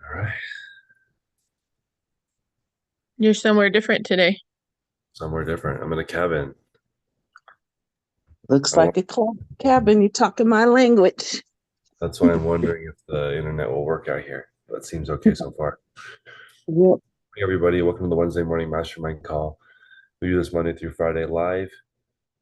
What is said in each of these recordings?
All right, You're somewhere different today. somewhere different. I'm in a cabin. Looks I want, like a cabin. You talking my language. that's why I'm wondering if the internet will work out here. But it seems okay so far. Yep. Hey everybody, welcome to the Wednesday morning mastermind call. We do this Monday through Friday live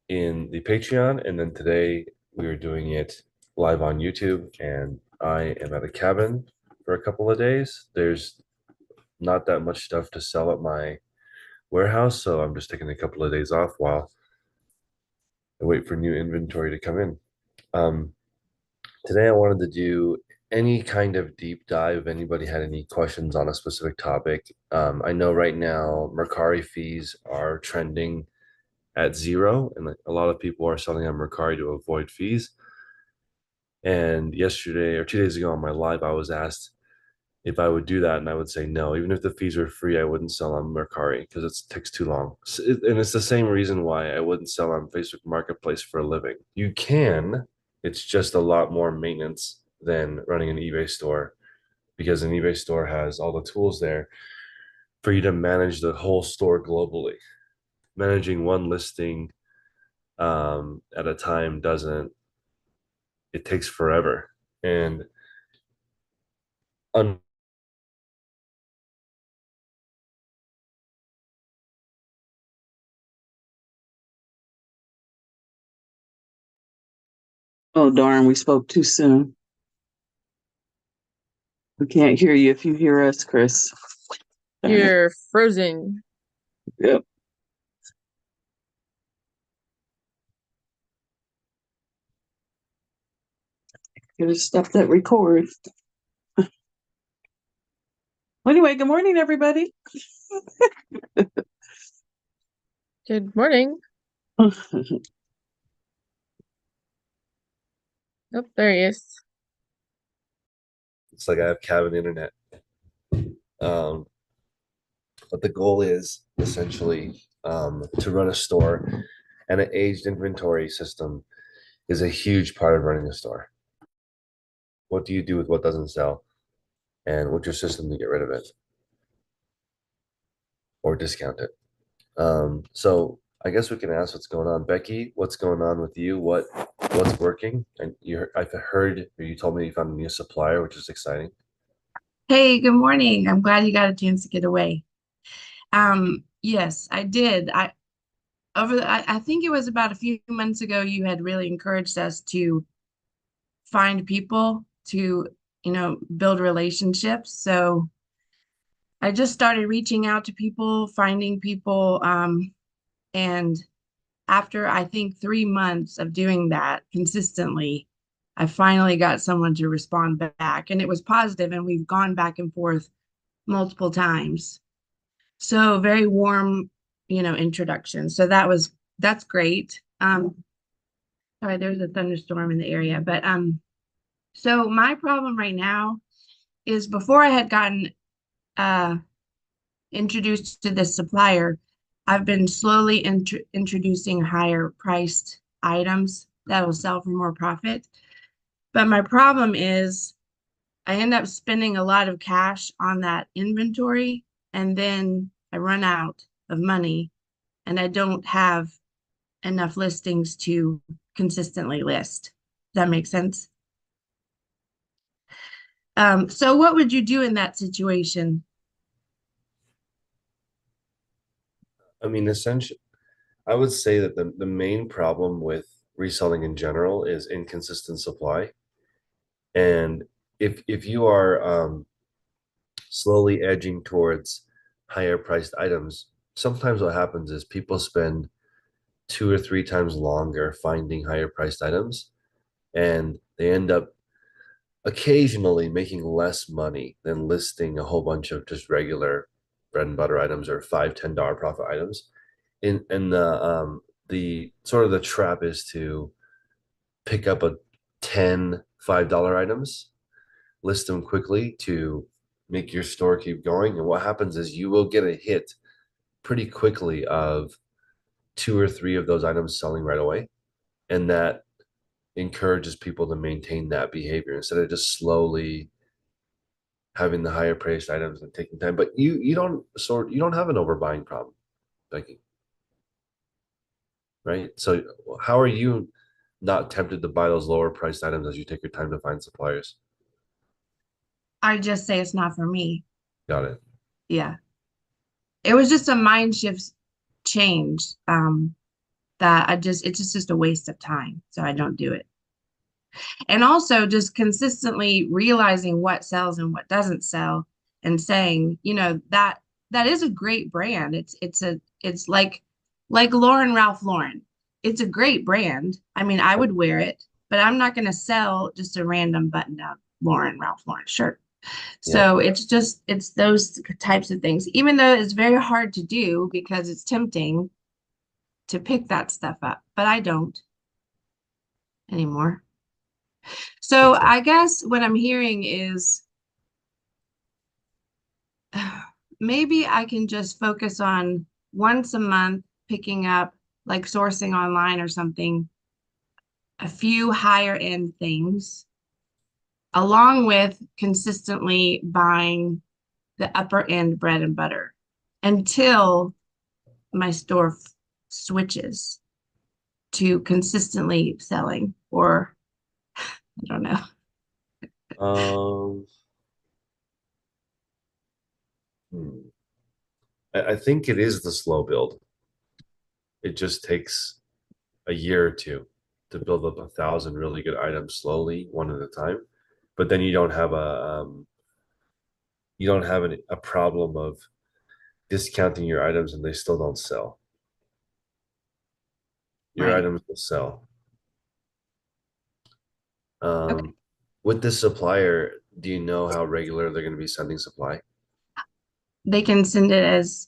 in the Patreon, and then today we are doing it live on YouTube. And I am at a cabin for a couple of days. There's not that much stuff to sell at my warehouse, so I'm just taking a couple of days off while I wait for new inventory to come in. Um, Today, I wanted to do any kind of deep dive. If anybody had any questions on a specific topic, I know right now Mercari fees are trending at zero, and like, a lot of people are selling on Mercari to avoid fees. And yesterday or 2 days ago on my live, I was asked if I would do that, and I would say no. Even if the fees were free, I wouldn't sell on Mercari because it takes too long. And it's the same reason why I wouldn't sell on Facebook Marketplace for a living. You can, it's just a lot more maintenance than running an eBay store because an eBay store has all the tools there for you to manage the whole store globally. Managing one listing at a time doesn't, it takes forever. And un- Oh, darn. We spoke too soon. We can't hear you if you hear us, Chris. Darn it. You're frozen. Yep. Gotta stop that record. Anyway, good morning, everybody. Good morning. Oh, there he is. it's like I have cabin internet. Um, but the goal is essentially to run a store, and an aged inventory system is a huge part of running a store. What do you do with what doesn't sell, and what's your system to get rid of it or discount it? So I guess we can ask what's going on, Becky. What's going on with you? What's working? And I've heard, or you told me you found a new supplier, which is exciting. Hey, good morning. I'm glad you got a chance to get away. Yes, I did. I think it was about a few months ago you had really encouraged us to find people to, build relationships. So I just started reaching out to people, finding people, and after I think 3 months of doing that consistently, I finally got someone to respond back, and it was positive, and we've gone back and forth multiple times. So very warm, introduction. So that's great. Sorry, there's a thunderstorm in the area, but so my problem right now is before I had gotten uh introduced to this supplier, I've been slowly introducing higher priced items that will sell for more profit. But my problem is I end up spending a lot of cash on that inventory, and then I run out of money and I don't have enough listings to consistently list. Does that make sense? So what would you do in that situation? I mean, essentially, I would say that the main problem with reselling in general is inconsistent supply. And if you are slowly edging towards higher priced items, sometimes what happens is people spend 2 or 3 times longer finding higher priced items, and they end up occasionally making less money than listing a whole bunch of just regular bread and butter items or $5, $10 profit items. In the sort of the trap is to pick up a 10 $5 items, list them quickly to make your store keep going. And what happens is you will get a hit pretty quickly of 2 or 3 of those items selling right away. And that encourages people to maintain that behavior instead of just slowly having the higher priced items and taking time. But you don't have an overbuying problem, Becky, right? So how are you not tempted to buy those lower priced items as you take your time to find suppliers? I just say it's not for me. Got it. Yeah. It was just a mind shift change. That it's just a waste of time. So I don't do it. And also just consistently realizing what sells and what doesn't sell and saying, that is a great brand. It's like Lauren Ralph Lauren. It's a great brand. I mean, I would wear it, but I'm not going to sell just a random button down Lauren Ralph Lauren shirt. Yeah. So it's those types of things, even though it's very hard to do because it's tempting to pick that stuff up, but I don't anymore. So Okay. I guess what I'm hearing is maybe I can just focus on once a month picking up, like sourcing online or something, a few higher end things, along with consistently buying the upper end bread and butter until my store switches to consistently selling, or I don't know. Um, hmm. I think it is the slow build. It just takes a year or two to build up 1,000 really good items slowly, one at a time. But then you don't have a problem of discounting your items and they still don't sell. Your Right. items will sell. Okay. With this supplier, do you know how regular they're going to be sending supply? They can send it as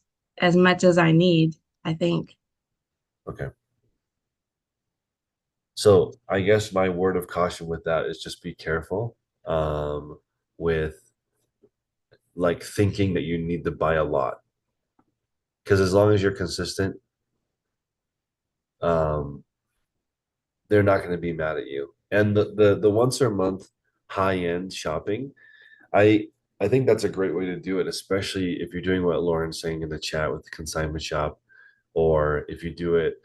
much as I need, I think. Okay. So I guess my word of caution with that is just be careful with like thinking that you need to buy a lot. Because as long as you're consistent, um, they're not going to be mad at you. And the once a month high end shopping, I I think that's a great way to do it, especially if you're doing what Lauren's saying in the chat with the consignment shop, or if you do it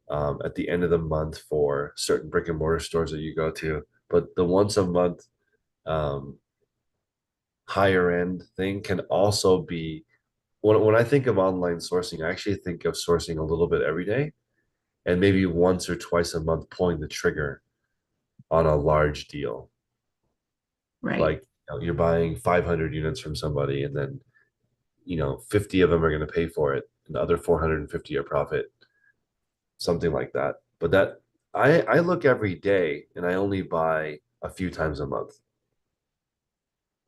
at the end of the month for certain brick and mortar stores that you go to. But the once a month um, higher end thing can also be when I think of online sourcing, I actually think of sourcing a little bit every day and maybe once or twice a month pulling the trigger on a large deal. Right. Like you're buying 500 units from somebody and then 50 of them are going to pay for it and the other 450 are profit, something like that. But that I look every day and I only buy a few times a month.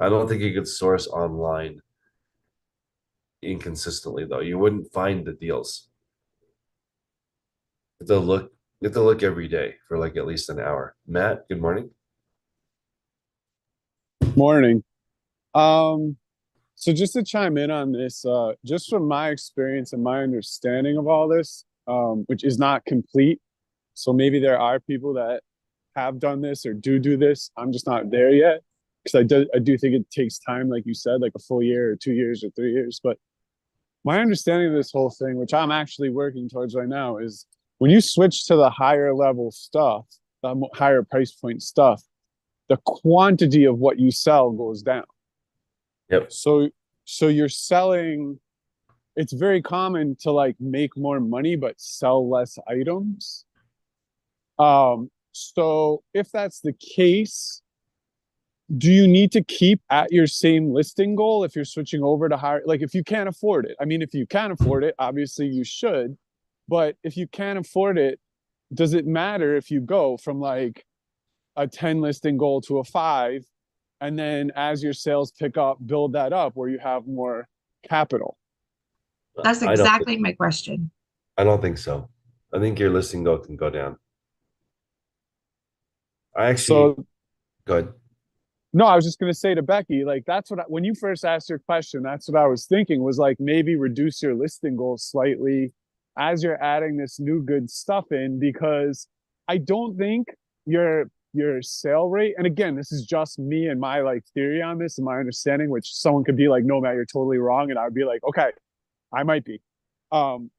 I don't think you could source online inconsistently though. You wouldn't find the deals. You have to look you have to look every day for like at least an hour. Matt, good morning. Morning. Um, so just to chime in on this, just from my experience and my understanding of all this, which is not complete. So maybe there are people that have done this or do this. I'm just not there yet because I do think it takes time, like you said, like a full year or 2 years or 3 years. But my understanding of this whole thing, which I'm actually working towards right now, is when you switch to the higher level stuff, the higher price point stuff, the quantity of what you sell goes down. Yep. So you're selling, it's very common to like make more money but sell less items. So if that's the case, do you need to keep at your same listing goal if you're switching over to higher, like if you can't afford it? I mean, if you can afford it, obviously you should, but if you can't afford it, does it matter if you go from like a 10 listing goal to a 5, and then as your sales pick up, build that up where you have more capital? That's I don't exactly my question. I don't think so. I think your listing goal can go down. I actually So go ahead. no, I was just going to say to Becky, like that's what when you first asked your question, that's what I was thinking, was like maybe reduce your listing goals slightly as you're adding this new good stuff in, because I don't think your your sale rate, and again, this is just me and my like theory on this and my understanding, which someone could be like, no, Matt, you're totally wrong. And I would be like, okay, I might be. Um,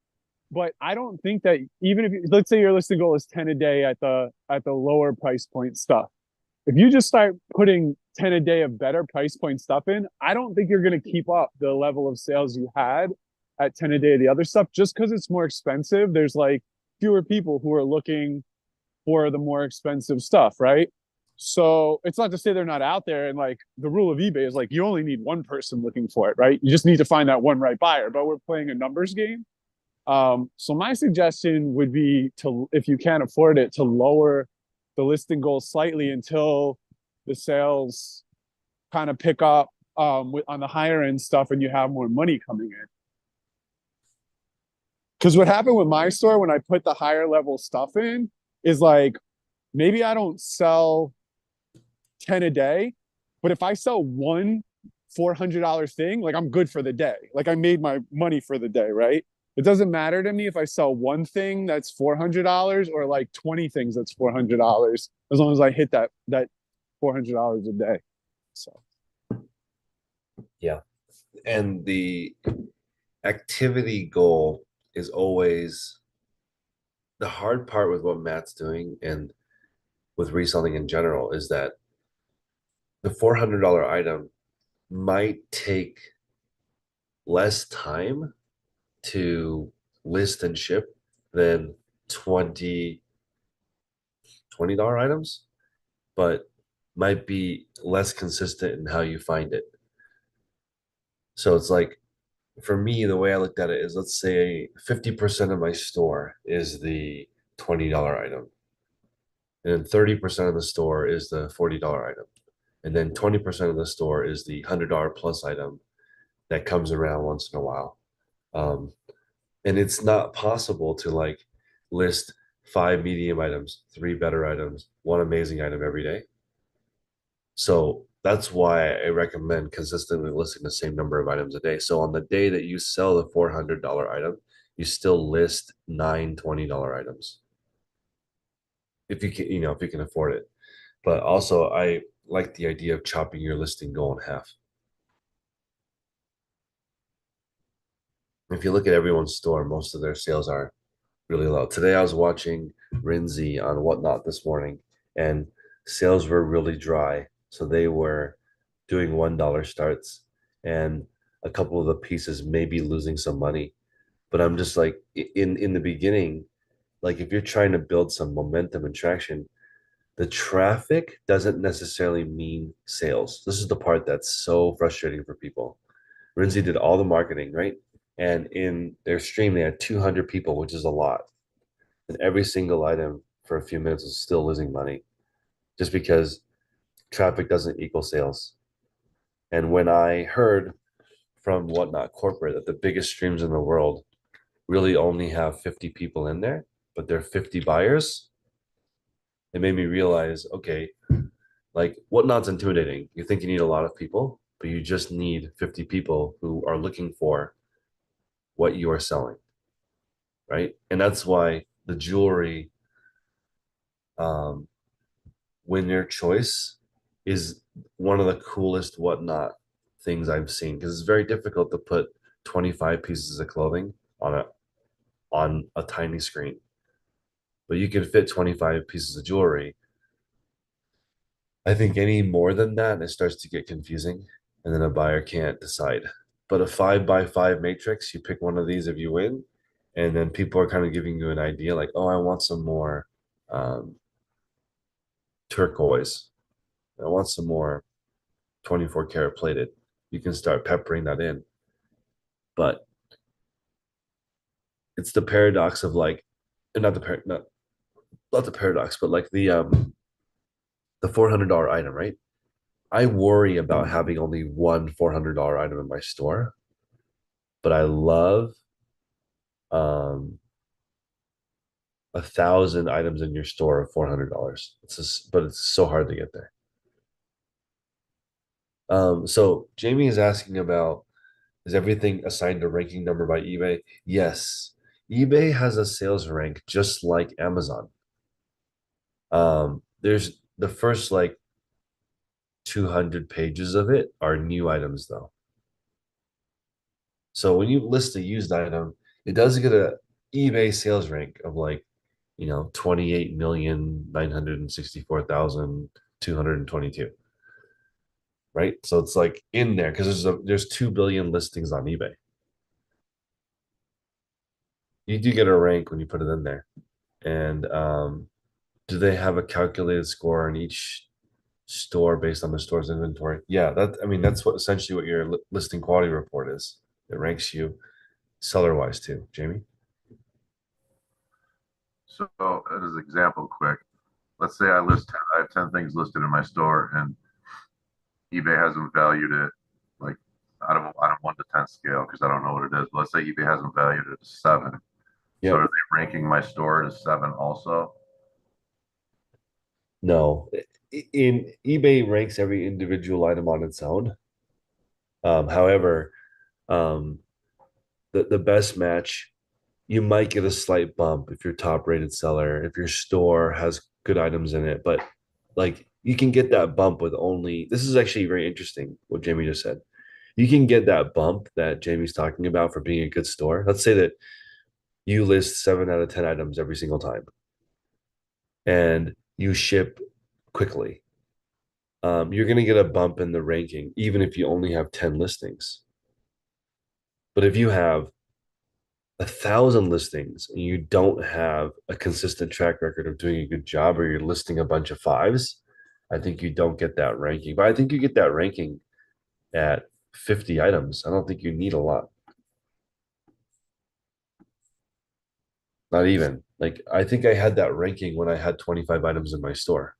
but I don't think that even if let's say your listing goal is 10 a day at the lower price point stuff. If you just start putting 10 a day of better price point stuff in, I don't think you're going to keep up the level of sales you had at 10 a day of the other stuff just because it's more expensive. There's like fewer people who are looking for the more expensive stuff, right? So it's not to say they're not out there. And like the rule of eBay is like you only need one person looking for it, right? You just need to find that one right buyer. But we're playing a numbers game. So my suggestion would be to, if you can't afford it, to lower the listing goal slightly until the sales kind of pick up on the higher end stuff and you have more money coming in. Because what happened with my store when I put the higher level stuff in is like maybe I don't sell 10 a day, but if I sell one $400 thing, like I'm good for the day. Like I made my money for the day, right? It doesn't matter to me if I sell one thing that's $400 or like 20 things that's $400, as long as I hit that $400 a day. So Yeah. And the activity goal is always the hard part with what Matt's doing and with reselling in general is that the $400 item might take less time to list and ship than 20 $20 items, but might be less consistent in how you find it. So it's like for me, the way I looked at it is let's say 50% of my store is the $20 item. And then 30% of the store is the $40 item. And then 20% of the store is the $100 plus item that comes around once in a while. And it's not possible to like list 5 medium items, 3 better items, 1 amazing item every day. So that's why I recommend consistently listing the same number of items a day. So on the day that you sell the $400 item, you still list 9 $20 items. If you can, if you can afford it. But also I like the idea of chopping your listing goal in half. If you look at everyone's store, most of their sales are really low. Today I was watching Rinzi on Whatnot this morning, and sales were really dry. So they were doing $1 starts, and a couple of the pieces may be losing some money. But I'm just like in the beginning, like if you're trying to build some momentum and traction, the traffic doesn't necessarily mean sales. This is the part that's so frustrating for people. Rinzi did all the marketing, right? And in their stream, they had 200 people, which is a lot. And every single item for a few minutes was still losing money just because traffic doesn't equal sales. And when I heard from Whatnot Corporate that the biggest streams in the world really only have 50 people in there, but they're 50 buyers, it made me realize, okay, like Whatnot's intimidating. You think you need a lot of people, but you just need 50 people who are looking for what you are selling, right? And that's why the jewelry win your choice is one of the coolest Whatnot things I've seen, because it's very difficult to put 25 pieces of clothing on a tiny screen, but you can fit 25 pieces of jewelry. I think any more than that, it starts to get confusing, and then a buyer can't decide. But a 5x5 matrix, you pick one of these if you win, and then people are kind of giving you an idea like, oh, I want some more turquoise. I want some more 24 karat plated. You can start peppering that in. But it's the paradox of like, not the paradox, but like the $400 item, right? I worry about having only one $400 item in my store, but I love 1,000 items in your store of $400. But it's so hard to get there. So Jamie is asking about, is everything assigned a ranking number by eBay? Yes. eBay has a sales rank just like Amazon. There's the first like 200 pages of it are new items though. So when you list a used item, it does get a eBay sales rank of like, 28,964,222. Right? So it's like in there because there's 2 billion listings on eBay. You do get a rank when you put it in there. And do they have a calculated score on each store based on the store's inventory? Yeah, that's what essentially what your listing quality report is. It ranks you seller wise too, Jamie. So as an example, quick, let's say I have 10 things listed in my store and eBay has them valued at like, I don't 1 to 10 scale because I don't know what it is. But let's say eBay has them valued at 7. So Yeah. are they ranking my store as 7 also? No. In eBay ranks every individual item on its own. However, um, the best match, you might get a slight bump if you're top rated seller, if your store has good items in it, but like you can get that bump with only, this is actually very interesting what Jamie just said. You can get that bump that Jamie's talking about for being a good store. Let's say that you list 7 out of 10 items every single time and you ship quickly. You're going to get a bump in the ranking, even if you only have 10 listings. But if you have 1,000 listings and you don't have a consistent track record of doing a good job, or you're listing a bunch of 5s, I think you don't get that ranking. But I think you get that ranking at 50 items. I don't think you need a lot. Not even. Like, I think I had that ranking when I had 25 items in my store.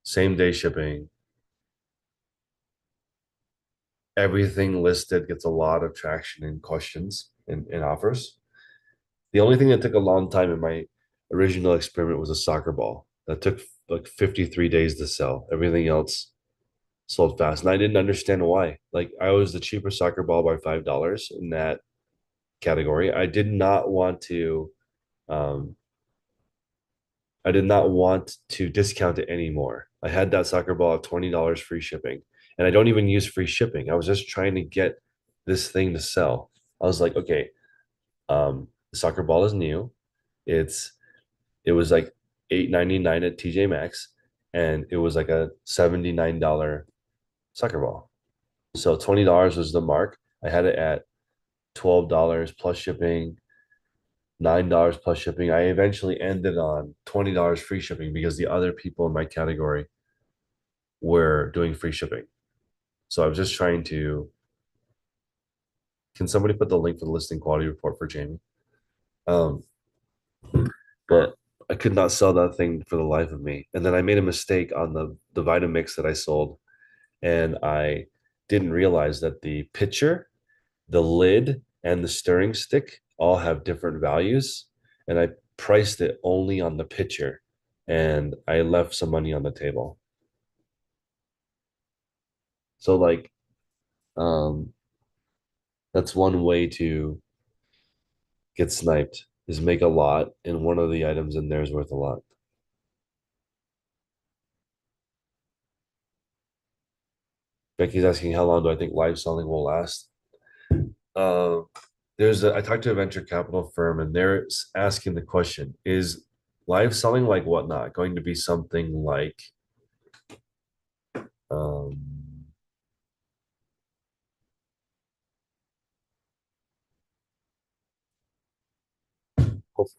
Same day shipping. Everything listed gets a lot of traction and questions and offers. The only thing that took a long time in my original experiment was a soccer ball. That took like 53 days to sell. Everything else sold fast. And I didn't understand why. Like, I was the cheaper soccer ball by $5 in that category. Um, I did not want to discount it anymore. I had that soccer ball at $20 free shipping. And I don't even use free shipping. I was just trying to get this thing to sell. I was like, okay, the soccer ball is new. It was like $8.99 at TJ Maxx, and it was like a $79 soccer ball. So $20 was the mark. I had it at $12 plus shipping, $9 plus shipping. I eventually ended on $20 free shipping because the other people in my category were doing free shipping. So I was just trying to. Can somebody put the link for the listing quality report for Jamie? Um, but I could not sell that thing for the life of me. And then I made a mistake on the Vitamix that I sold, and I didn't realize that the pitcher, the lid, and the stirring stick all have different values, and I priced it only on the pitcher, and I left some money on the table. So like, um, that's one way to get sniped is make a lot, and one of the items in there is worth a lot. Becky's asking how long do I think live selling will last? Uh, I talked to a venture capital firm and they're asking the question, is live selling like Whatnot going to be something like um,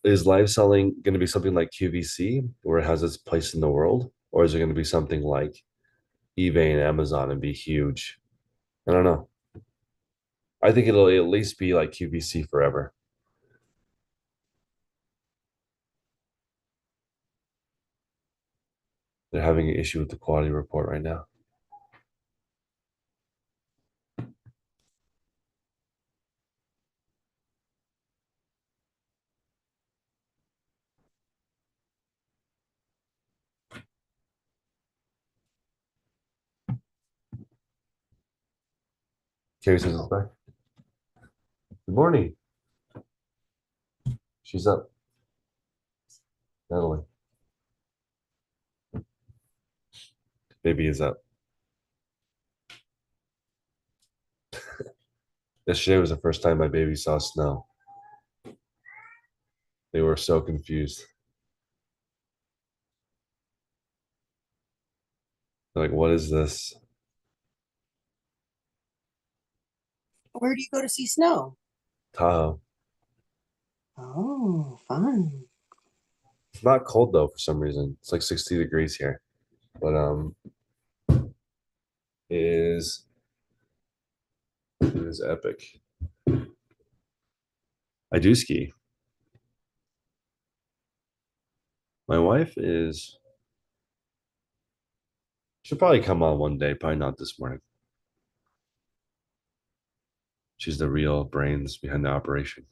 is live selling going to be something like QVC where it has its place in the world, or is it going to be something like eBay and Amazon and be huge? I don't know. I think it'll at least be like QVC forever. They're having an issue with the quality report right now. Carrie says it's back. Good morning. She's up. Natalie. Baby is up. Yesterday was the first time my baby saw snow. They were so confused. They're like, what is this? Where do you go to see snow? Tahoe. Oh, fun. It's not cold though for some reason. It's like 60 degrees here. But it is epic. I do ski. My wife is she'll probably come on one day, probably not this morning. She's the real brains behind the operation.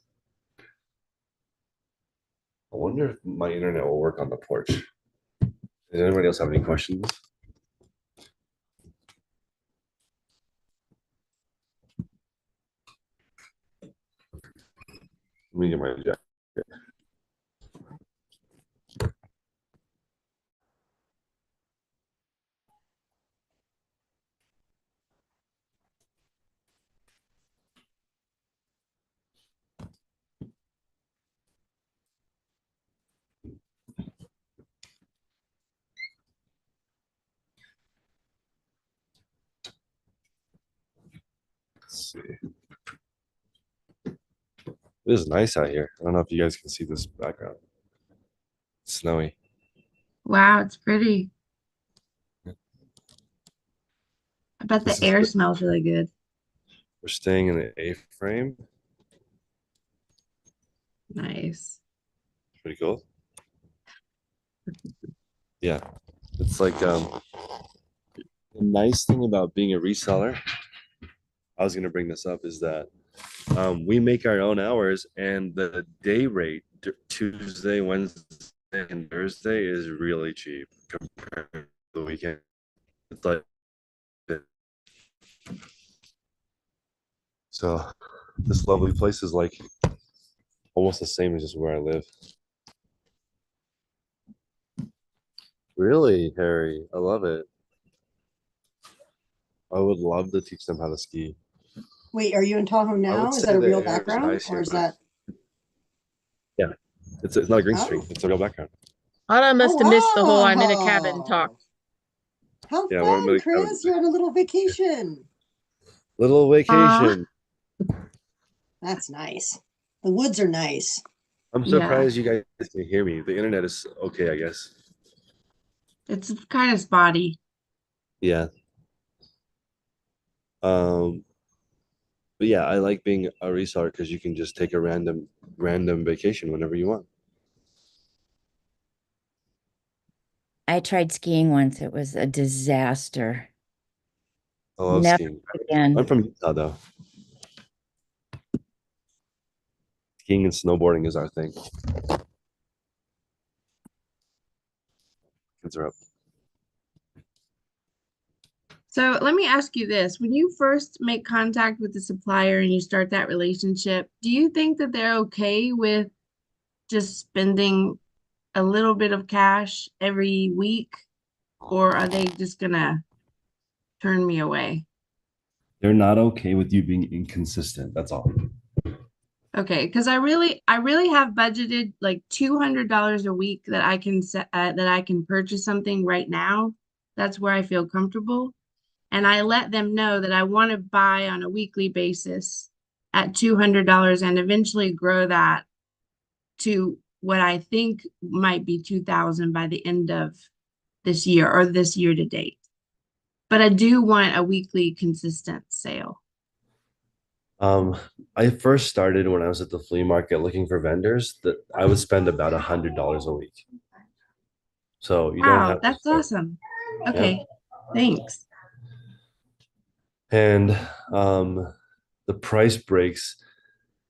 I wonder if my internet will work on the porch. Does anybody else have any questions? Let me get my jacket. Let's see. It is nice out here. I don't know if you guys can see this background. It's snowy. Wow, it's pretty. I bet This the is air the- smells really good. We're staying in the A-frame. Nice. Pretty cool. Yeah. It's like the nice thing about being a reseller, I was gonna bring this up, is that we make our own hours and the day rate Tuesday, Wednesday, and Thursday is really cheap compared to the weekend. It's like so this lovely place is like almost the same as just where I live. Really, Harry, I love it. I would love to teach them how to ski. Wait, are you in Tahoe now? Is say that a the real air is background nice or here, is but that? It's not a green Oh. screen. It's a real background. Autumn must have missed the whole I'm in a wow. cabin talk. How Yeah, we're fun, really Chris. You're on a little vacation. little vacation. That's nice. The woods are nice. I'm Yeah. surprised you guys can hear me. The internet is okay, I guess. It's kind of spotty. Yeah. But yeah, I like being a reseller because you can just take a random vacation whenever you want. I tried skiing once. It was a disaster. I love Never skiing. again. I'm from Utah though. Skiing and snowboarding is our thing. Kids are up. So let me ask you this. When you first make contact with the supplier and you start that relationship, do you think that they're okay with just spending a little bit of cash every week? Or are they just gonna turn me away? They're not okay with you being inconsistent. That's all. Okay, because I really have budgeted like $200 a week that I can that I can purchase something right now. That's where I feel comfortable. And I let them know that I want to buy on a weekly basis at $200 and eventually grow that to what I think might be 2,000 by the end of this year or this year to date. But I do want a weekly consistent sale. I first started when I was at the flea market looking for vendors that I would spend about $100 a week. So you don't Wow, have to that's start. awesome. Okay, thanks. And the price breaks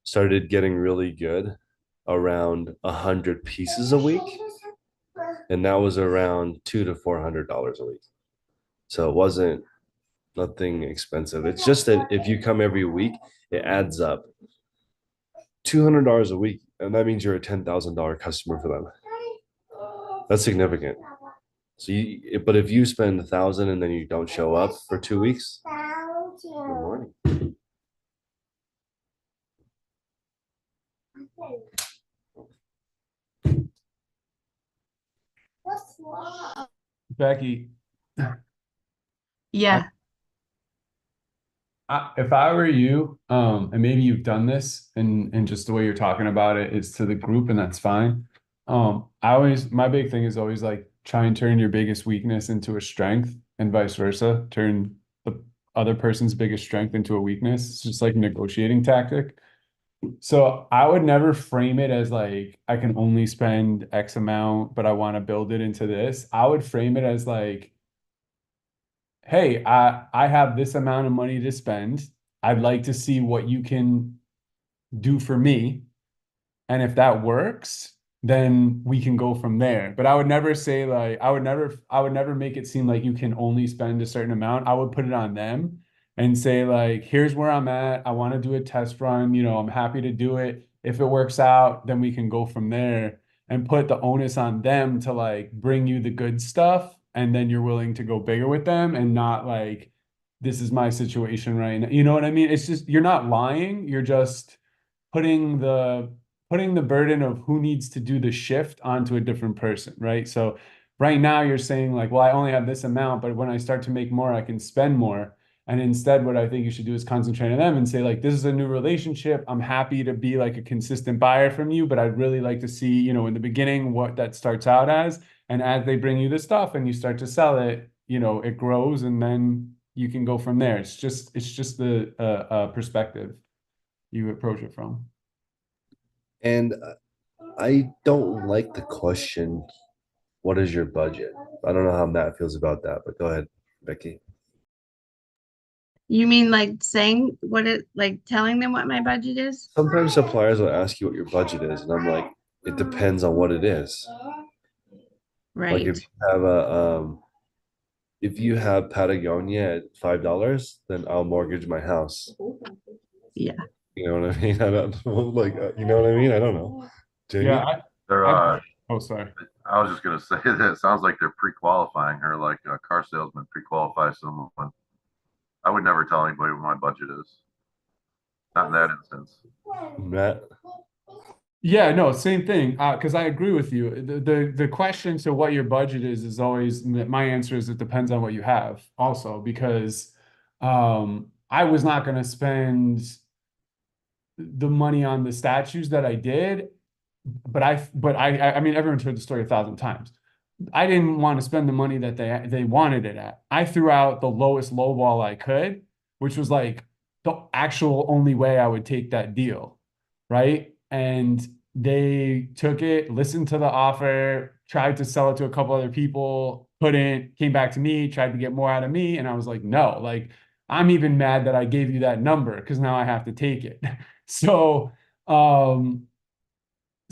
started getting really good around 100 pieces a week, and that was around $200 to $400 a week. So it wasn't nothing expensive. It's just that if you come every week, it adds up. $200 a week, and that means you're a $10,000 customer for them. That's significant. So but if you spend 1,000 and then you don't show up for 2 weeks, good morning. Becky, Yeah. if I were you, and maybe you've done this and just the way you're talking about it is to the group, and that's fine. My big thing is always like try and turn your biggest weakness into a strength and vice versa. Turn the other person's biggest strength into a weakness. It's just like a negotiating tactic. So I would never frame it as like I can only spend X amount, but I want to build it into this. I would frame it as like, hey, I have this amount of money to spend. I'd like to see what you can do for me. And if that works, then we can go from there. But I would never say like I would never make it seem like you can only spend a certain amount. I would put it on them and say like, here's where I'm at. I want to do a test run. I'm happy to do it. If it works out, then we can go from there and put the onus on them to like bring you the good stuff. And then you're willing to go bigger with them and not like, this is my situation right now. You know what I mean? It's just, you're not lying. You're just putting the putting the burden of who needs to do the shift onto a different person, right? So right now you're saying like, well, I only have this amount, but when I start to make more, I can spend more. And instead, what I think you should do is concentrate on them and say, like, this is a new relationship. I'm happy to be like a consistent buyer from you, but I'd really like to see, in the beginning, what that starts out as. And as they bring you the stuff and you start to sell it, it grows and then you can go from there. It's just the perspective you approach it from. And I don't like the question, what is your budget? I don't know how Matt feels about that, but go ahead, Becky. You mean like saying like telling them what my budget is? Sometimes suppliers will ask you what your budget is, and I'm like, it depends on what it is. Like Right. if you have Patagonia at $5, then I'll mortgage my house. Yeah. You know what I mean? I don't like you know what I mean? I don't know. Jamie? Yeah, They're, oh, sorry. I was just gonna say that it sounds like they're pre-qualifying her, like a car salesman pre-qualify someone. I would never tell anybody what my budget is. Not in that instance. Matt? Yeah, no, same thing. Because I agree with you. The question to what your budget is always my answer is it depends on what you have also because I was not going to spend the money on the statues that I did, but I mean everyone's heard the story 1,000 times. I didn't want to spend the money that they wanted it at. I threw out the lowest lowball I could, which was like the actual only way I would take that deal, right? And they took it, listened to the offer, tried to sell it to a couple other people, couldn't, came back to me, tried to get more out of me, and I was like, no, like I'm even mad that I gave you that number because now I have to take it. So, um,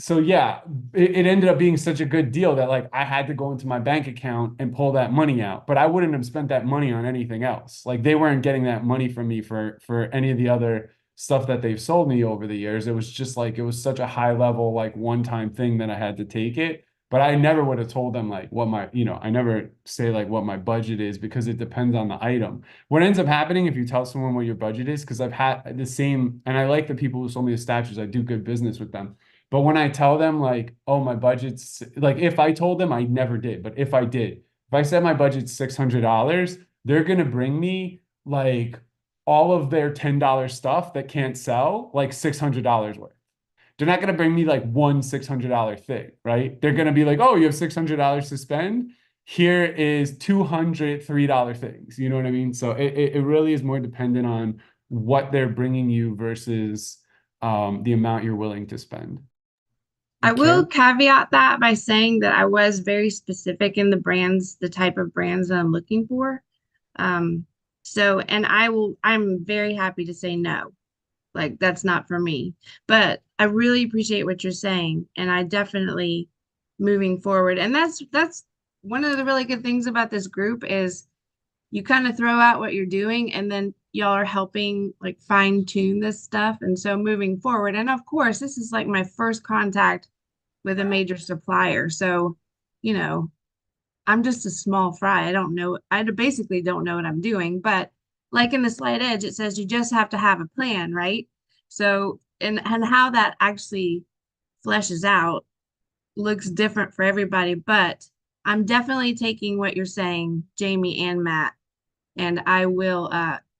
so yeah, it ended up being such a good deal that like I had to go into my bank account and pull that money out, but I wouldn't have spent that money on anything else. Like they weren't getting that money from me for any of the other stuff that they've sold me over the years. It was just like it was such a high level like one-time thing that I had to take it. But I never would have told them like what I never say like what my budget is because it depends on the item. What ends up happening if you tell someone what your budget is, because I've had the same, and I like the people who sold me the statues, I do good business with them. But when I tell them like, oh, my budget's like, if I told them, I never did, but if I did, if I said my budget's $600, they're gonna bring me like all of their $10 stuff that can't sell, like $600 worth. They're not gonna bring me like one $600 thing, right? They're gonna be like, oh, you have $600 to spend. Here is $203 things. You know what I mean? So it really is more dependent on what they're bringing you versus the amount you're willing to spend. I will Karen? caveat that by saying that I was very specific in the type of brands that I'm looking for. Um, and I'm very happy to say no. Like that's not for me. But I really appreciate what you're saying. And I definitely moving forward. And that's one of the really good things about this group is you kind of throw out what you're doing and then y'all are helping like fine tune this stuff. And so moving forward, and of course, this is like my first contact with a major supplier. So, you know, I'm just a small fry. I don't know. Basically don't know what I'm doing. But like in the slight edge, it says you just have to have a plan, right? So, and how that actually fleshes out looks different for everybody. But I'm definitely taking what you're saying, Jamie and Matt, and I will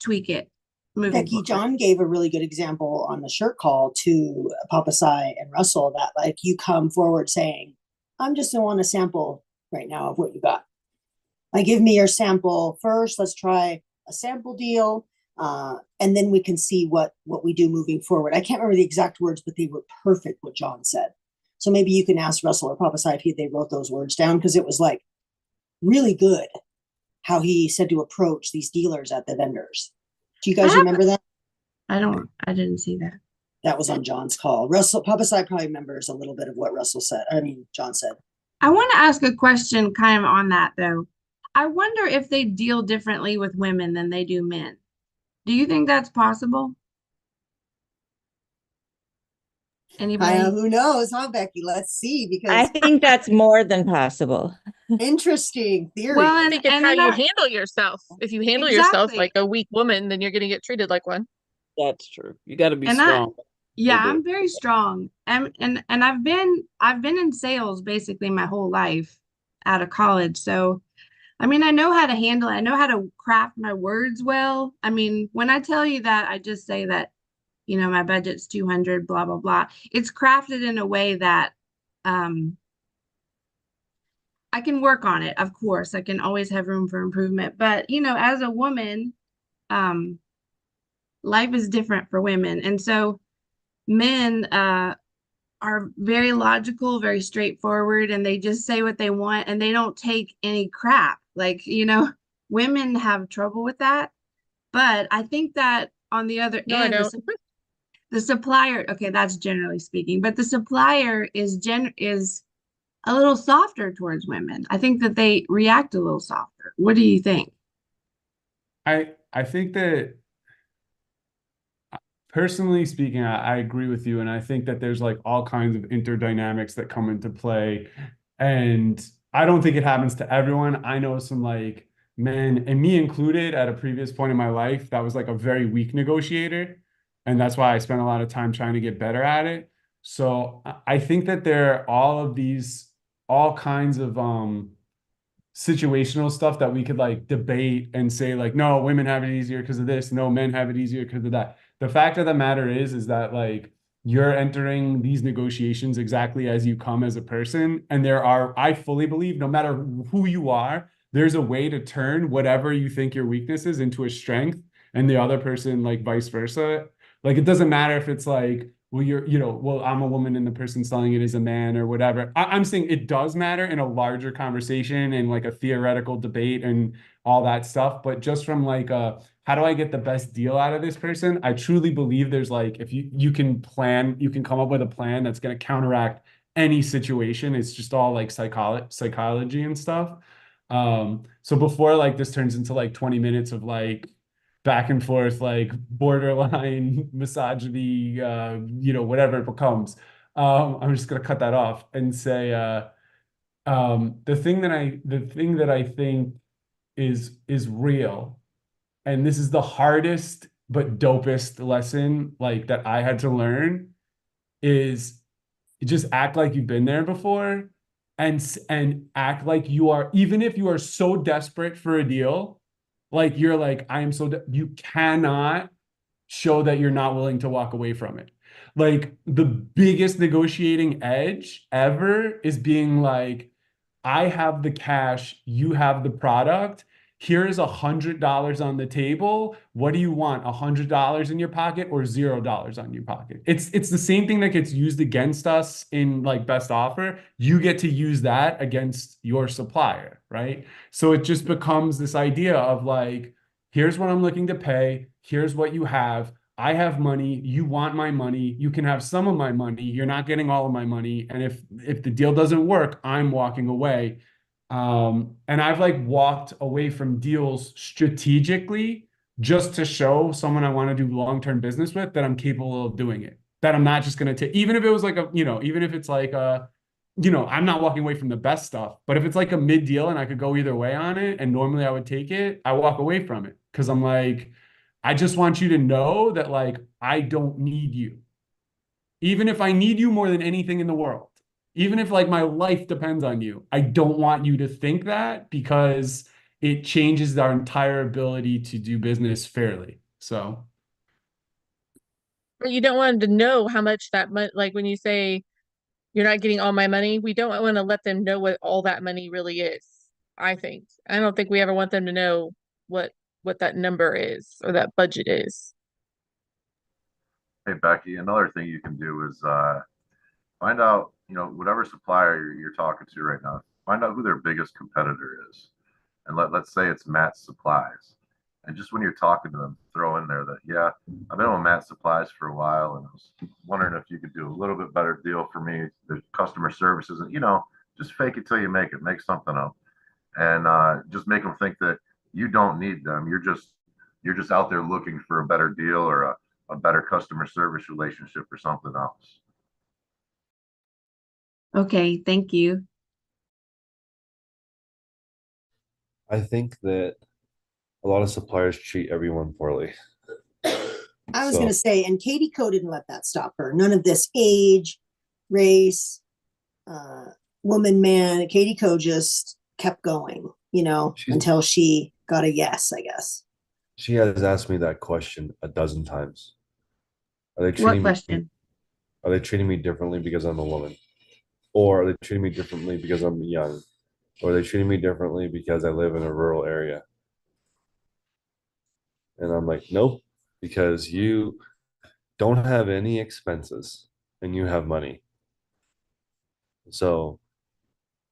tweak it moving Becky, forward. John gave a really good example on the shirt call to Papa Sai and Russell that like you come forward saying, I'm just gonna want a sample right now of what you got. Like give me your sample first. Let's try a sample deal. And then we can see what we do moving forward. I can't remember the exact words, but they were perfect what John said. So maybe you can ask Russell or Papa Sai if they wrote those words down, because it was like really good how he said to approach these dealers at the vendors. Do you guys remember that? I didn't see that. That was on John's call. Russell, Papa Sai probably remembers a little bit of what Russell said. I mean, John said. I want to ask a question kind of on that though. I wonder if they deal differently with women than they do men. Do you think that's possible? Anybody? Who knows, huh, Becky? Let's see, I because think that's more than possible. interesting theory. Well, I and, think it's and how in you our- handle yourself. If you handle yourself Exactly. like a weak woman, then you're going to get treated like one. That's true. You got to be And strong. Yeah, They do. I'm very strong. And I've been in sales basically my whole life out of college. So I mean, I know how to handle it. I know how to craft my words well. I mean, when I tell you that, I just say that, my budget's 200, blah, blah, blah. It's crafted in a way that um I can work on it. Of course, I can always have room for improvement. But, as a woman, um life is different for women. And so men are very logical, very straightforward, and they just say what they want and they don't take any crap. Like, women have trouble with that. But I think that on the other No, I end, don't. the supplier, okay, that's generally speaking, but the supplier is a little softer towards women. I think that they react a little softer. What do you think? I think that personally speaking, I agree with you, and I think that there's like all kinds of interdynamics that come into play, and I don't think it happens to everyone. I know some like men, and me included, at a previous point in my life, that was like a very weak negotiator, and that's why I spent a lot of time trying to get better at it. So I think that there are all kinds of situational stuff that we could like debate and say like, no, women have it easier because of this, no, men have it easier because of that. The fact of the matter is that like you're entering these negotiations exactly as you come as a person, and I fully believe, no matter who you are, there's a way to turn whatever you think your weakness is into a strength, and the other person like vice versa. Like it doesn't matter if it's like, well, well, I'm a woman and the person selling it is a man or whatever. I'm saying it does matter in a larger conversation and like a theoretical debate and all that stuff. But just from like how do I get the best deal out of this person? I truly believe there's like, if you can come up with a plan that's going to counteract any situation. It's just all like psychology and stuff. So before like this turns into like 20 minutes of like back and forth, like borderline misogyny, whatever it becomes. I'm just gonna cut that off and say, the thing that I think is real, and this is the hardest but dopest lesson like that I had to learn, is just act like you've been there before, and act like you are, even if you are so desperate for a deal, like you're like, I am you cannot show that you're not willing to walk away from it. Like the biggest negotiating edge ever is being like, I have the cash, you have the product. Here's $100 on the table. What do you want? $100 in your pocket or $0 on your pocket? It's the same thing that gets used against us in like best offer. You get to use that against your supplier, right? So it just becomes this idea of like, here's what I'm looking to pay. Here's what you have. I have money. You want my money. You can have some of my money. You're not getting all of my money. And if the deal doesn't work, I'm walking away. And I've like walked away from deals strategically just to show someone I want to do long-term business with that I'm capable of doing it. That I'm not just going to take, even if it was like even if it's like I'm not walking away from the best stuff. But if it's like a mid deal and I could go either way on it, and normally I would take it, I walk away from it because I'm like, I just want you to know that like I don't need you. Even if I need you more than anything in the world, even if like my life depends on you, I don't want you to think that because it changes our entire ability to do business fairly. So, But you don't want them to know how much that money, like when you say you're not getting all my money, we don't want to let them know what all that money really is. I think. I don't think we ever want them to know what what that number is or that budget is. Hey, Becky, another thing you can do is find out, whatever supplier you're talking to right now, find out who their biggest competitor is. And let's say it's Matt's Supplies. And just when you're talking to them, throw in there that, yeah, I've been with Matt Supplies for a while and I was wondering if you could do a little bit better deal for me. The customer service isn't, just fake it till you make something up. And just make them think that you don't need them. You're just out there looking for a better deal or a better customer service relationship or something else. Okay, thank you. I think that a lot of suppliers treat everyone poorly. I was So going to say, and Katie Co didn't let that stop her. None of this age, race, uh, woman, man. Katie Co just kept going, she's until she got a yes, I guess. she has asked me that question a dozen times. Are they What treating me question? are they treating me differently because I'm a woman? Or are they treating me differently because I'm young? Or are they treating me differently because I live in a rural area? And I'm like, nope, because you don't have any expenses and you have money. So,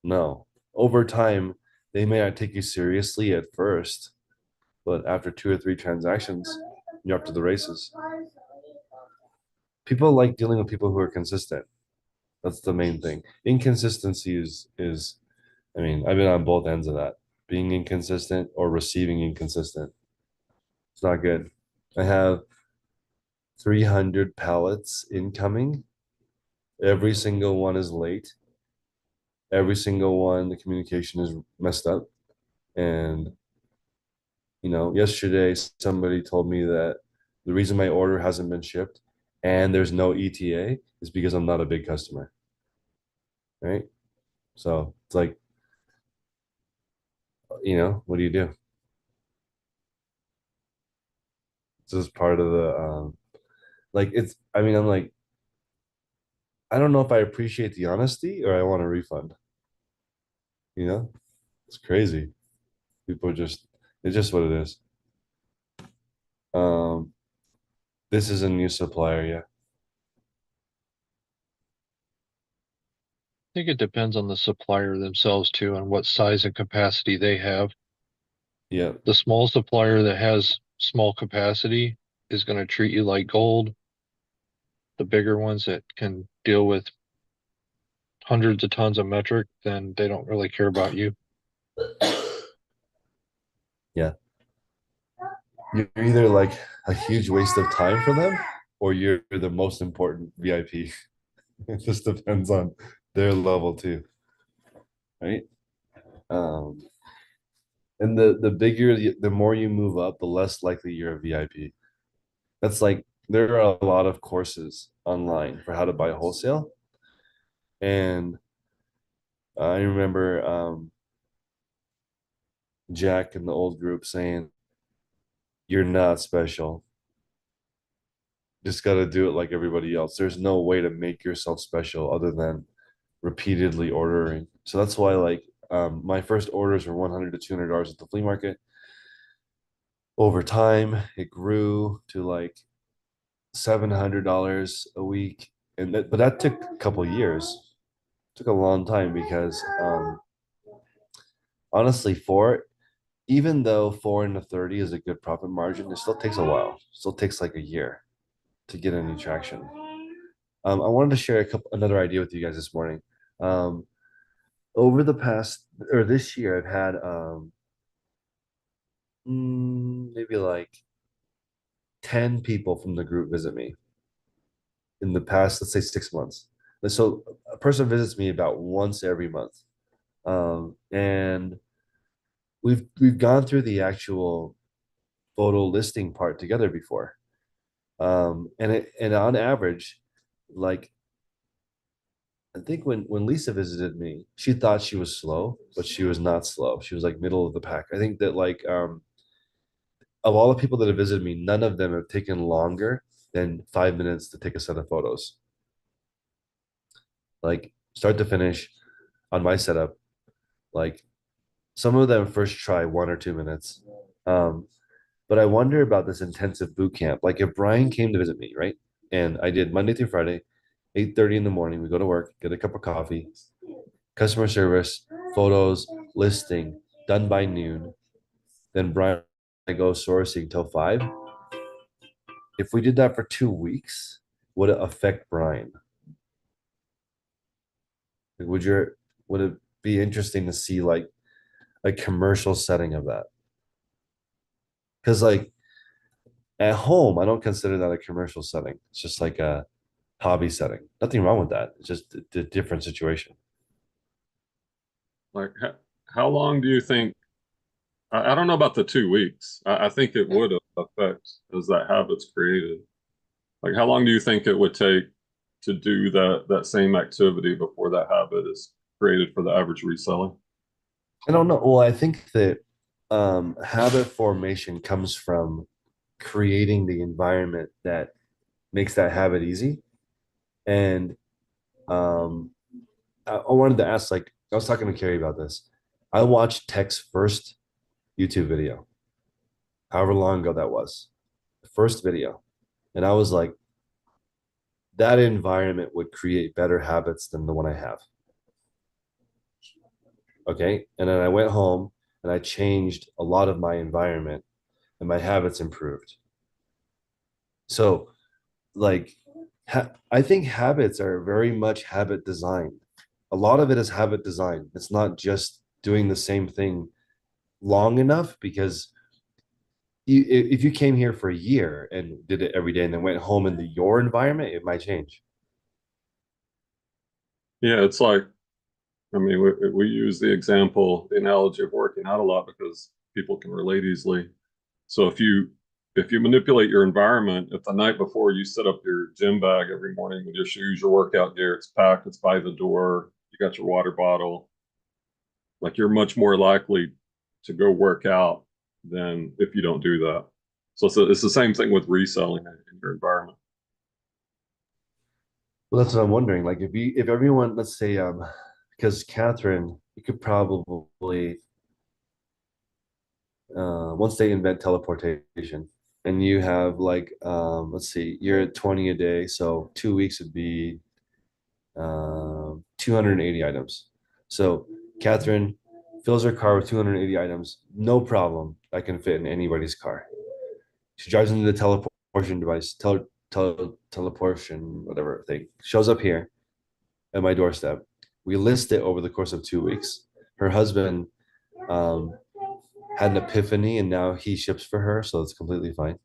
no. Over time, they may not take you seriously at first, but after 2 or 3 transactions, you're up to the races. People like dealing with people who are consistent. That's the main thing. Inconsistency is I mean, I've been on both ends of that. Being inconsistent or receiving inconsistent. It's not good. I have 300 pallets incoming. Every single one is late. Every single one, the communication is messed up. And, yesterday somebody told me that the reason my order hasn't been shipped and there's no ETA is because I'm not a big customer. Right? So it's like, what do you do? This is part of the I'm like, I don't know if I appreciate the honesty or I want a refund. It's crazy. People are it's just what it is. Um, this is a new supplier, yeah. think it depends on the supplier themselves too, on what size and capacity they have. Yeah. The small supplier that has small capacity is going to treat you like gold. The bigger ones that can deal with hundreds of tons of metric, then they don't really care about you. Yeah. You're either like a huge waste of time for them or you're the most important VIP. It just depends on their level too, right? Um, and the bigger, the more you move up, the less likely you're a VIP. That's like there are a lot of courses online for how to buy wholesale. And I remember Jack in the old group saying, "You're not special. Just got to do it like everybody else. There's no way to make yourself special other than repeatedly ordering." So that's why, like, my first orders were $100 to $200 at the flea market. Over time, it grew to like $700 a week, but that took a couple years. It took a long time because honestly, even though 4 into 30 is a good profit margin, it still takes a while. It still takes like a year to get any traction. I wanted to share another idea with you guys this morning. Um, over the past or this year, I've had maybe like 10 people from the group visit me in the past, let's say 6 months. So a person visits me about once every month. And we've gone through the actual photo listing part together before. And on average, like I think when Lisa visited me, she thought she was slow, but she was not slow. She was like middle of the pack. I think that like of all the people that have visited me, none of them have taken longer than 5 minutes to take a set of photos. Like start to finish on my setup. Like some of them first try 1 or 2 minutes. Um, but I wonder about this intensive boot camp. Like if Brian came to visit me, right? And I did Monday through Friday, 8:30 in the morning. We go to work, get a cup of coffee, customer service, photos, listing, done by noon. Then Brian I go sourcing till 5. If we did that for 2 weeks, would it affect Brian? Like, would it be interesting to see like a commercial setting of that? Because like at home, I don't consider that a commercial setting. It's just like a hobby setting. Nothing wrong with that. It's just a different situation. Like, how long do you think? I don't know about the 2 weeks. I think it would affect as that habit's created. Like, how long do you think it would take to do that same activity before that habit is created for the average reseller? I don't know. Well, I think that habit formation comes from creating the environment that makes that habit easy. And um, I wanted to ask, like, I was talking to Carrie about this. I watched Tech's first YouTube video, however long ago that was, the first video. And I was like, that environment would create better habits than the one I have. Okay. And then I went home and I changed a lot of my environment and my habits improved. So, like, I think habits are very much habit design. A lot of it is habit design. It's not just doing the same thing long enough because if you came here for a year and did it every day and then went home into your environment, it might change. Yeah, it's like, I mean, we use the example, the analogy of working out a lot because people can relate easily. So if you manipulate your environment, if the night before you set up your gym bag every morning with your shoes, your workout gear, it's packed, it's by the door, you got your water bottle, like you're much more likely to go work out than if you don't do that. So it's the same thing with reselling in your environment. Well, that's what I'm wondering. Like if everyone, let's say, because Catherine, you could probably once they invent teleportation and you have like let's see, you're at 20 a day, so 2 weeks would be 280 items. So Catherine fills her car with 280 items, no problem. That can fit in anybody's car. She drives into the teleportation device, teleportation, whatever thing, shows up here at my doorstep. We list it over the course of 2 weeks. Her husband um, had an epiphany and now he ships for her, so it's completely fine.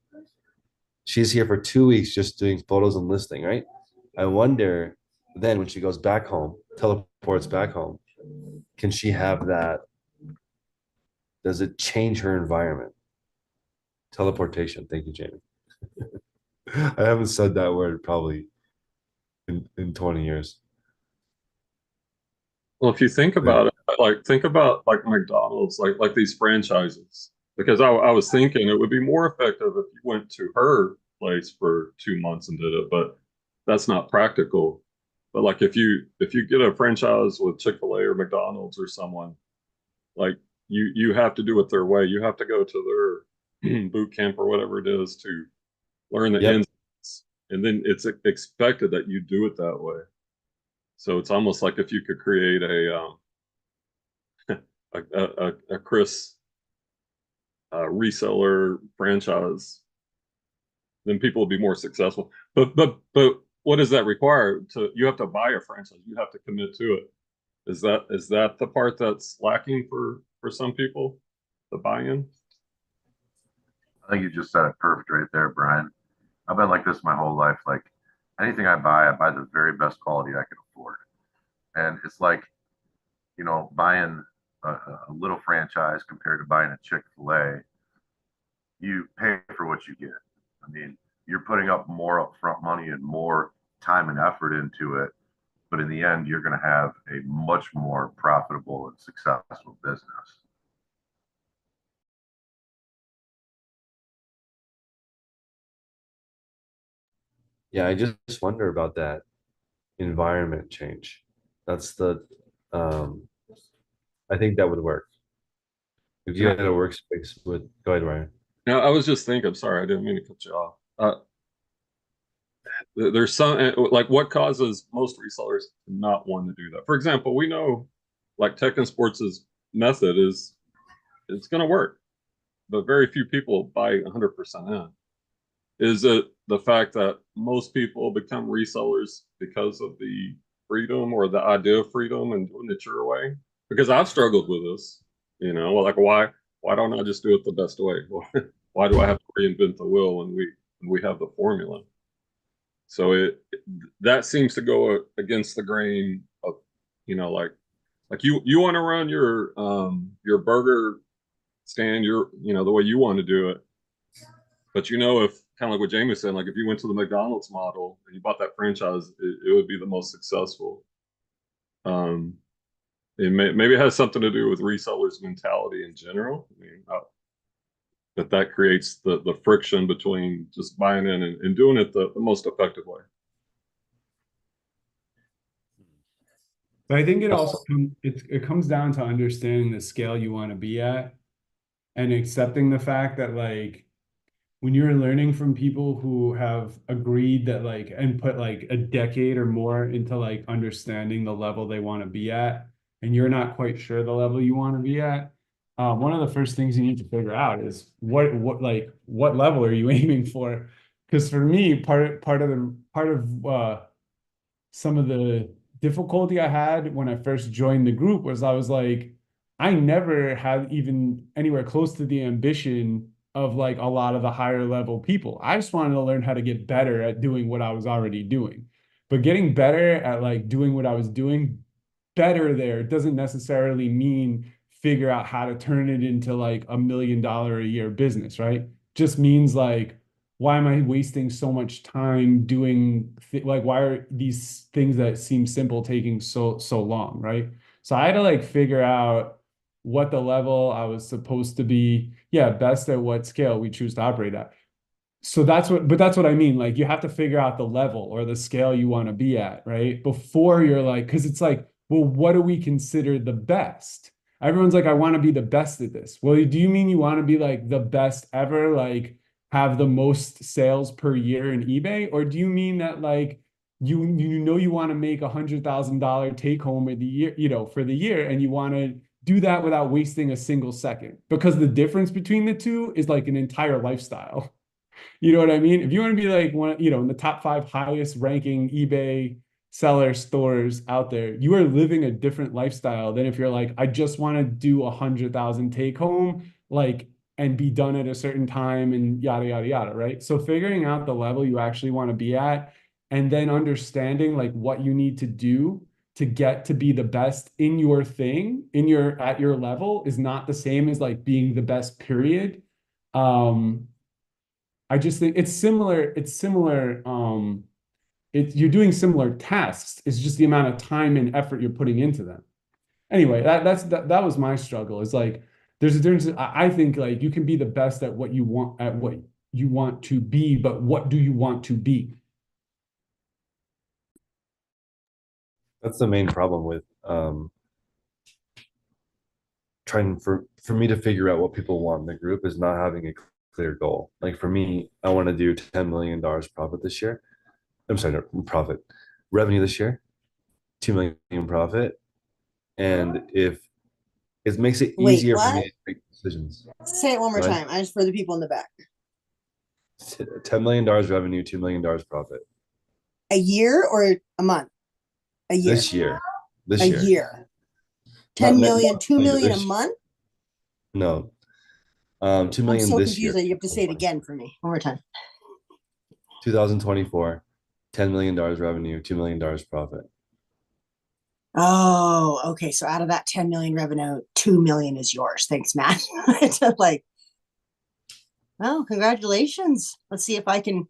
She's here for 2 weeks just doing photos and listing, right? I wonder then when she goes back home, teleports back home, can she have that? Does it change her environment? Teleportation. Thank you, Jamie. I haven't said that word probably in 20 years. Well, if you think about it, like think about like McDonald's, like these franchises. Because I was thinking it would be more effective if you went to her place for 2 months and did it, but that's not practical. But like if you get a franchise with Chick-fil-A or McDonald's or someone, like you have to do it their way. You have to go to their boot camp or whatever it is to learn the Yep. ins, and then it's expected that you do it that way. So it's almost like if you could create a Chris reseller franchise, then people will be more successful. But what does that require? You have to buy a franchise. You have to commit to it. Is that the part that's lacking for some people, the buy-in? I think you just said it perfect right there, Brian. I've been like this my whole life. Like anything I buy the very best quality I can afford. And it's like, you know, buying a little franchise compared to buying a Chick-fil-A, you pay for what you get. I mean, you're putting up more upfront money and more time and effort into it, but in the end, you're going to have a much more profitable and successful business. Yeah, I just wonder about that environment change. That's the um I think that would work. If you Yeah. had a workspace with go ahead, Ryan. Now, I was just thinking, sorry, I didn't mean to cut you off. There's some like what causes most resellers to not want to do that. For example, we know like Tech and Sports's method is it's going to work, but very few people buy 100% in. Is it the fact that most people become resellers because of the freedom or the idea of freedom and doing it your way? Because I've struggled with this, you know, like why don't I just do it the best way? Why do I have to reinvent the wheel when we have the formula? So that seems to go against the grain of, you know, like you want to run your burger stand you know the way you want to do it, but you know if kind of like what Jamie said, like if you went to the McDonald's model and you bought that franchise, it would be the most successful. Um, maybe it has something to do with resellers' mentality in general. I mean, that creates the friction between just buying in and doing it the most effective way. But I think it also it comes down to understanding the scale you want to be at and accepting the fact that like when you're learning from people who have agreed that like and put like a decade or more into like understanding the level they want to be at, and you're not quite sure the level you want to be at, one of the first things you need to figure out is what level are you aiming for? Because for me, part of some of the difficulty I had when I first joined the group was I was like, I never had even anywhere close to the ambition of like a lot of the higher level people. I just wanted to learn how to get better at doing what I was already doing. But getting better at like doing what I was doing better there doesn't necessarily mean figure out how to turn it into like $1 million a year business, right? Just means like, why am I wasting so much time doing like why are these things that seem simple taking so long, right? So I had to like figure out what the level I was supposed to be, yeah, best at what scale we choose to operate at. So that's what I mean. Like you have to figure out the level or the scale you want to be at, right? Before you're like, because it's like, well, what do we consider the best? Everyone's like, I want to be the best at this. Well, do you mean you want to be like the best ever, like have the most sales per year in eBay? Or do you mean that like you know you want to make $100,000 take home of the year, you know, for the year, and you want to do that without wasting a single second? Because the difference between the two is like an entire lifestyle. You know what I mean? If you want to be like one, you know, in the top 5 highest ranking eBay seller stores out there, you are living a different lifestyle than if you're like, I just want to do 100,000 take home, like, and be done at a certain time and yada, yada, yada, right? So figuring out the level you actually want to be at and then understanding like what you need to do to get to be the best in your thing, at your level is not the same as like being the best, period. I just think it's similar. You're doing similar tasks. It's just the amount of time and effort you're putting into them. Anyway, that was my struggle. It's like there's a difference. I think like you can be the best at what you want to be, but what do you want to be? That's the main problem with trying for me to figure out what people want in the group is not having a clear goal. Like for me, I want to do $10 million profit this year. I'm sorry, no, profit revenue this year, 2 million profit. And if it makes it Wait, easier for what? me to make decisions. Say it one more Right? time. I just for the people in the back. $10 million revenue, $2 million profit A year or a month? A year. this year. This A year. year. Not 10 ne- million, not 2 million a this- month? No. 2 I'm million so this year. confused that you have to say it again for me. One more time. 2024, $10 million revenue, $2 million profit. Oh, okay. So out of that 10 million revenue, 2 million is yours. Thanks, Matt. Like, well, congratulations. Let's see if I can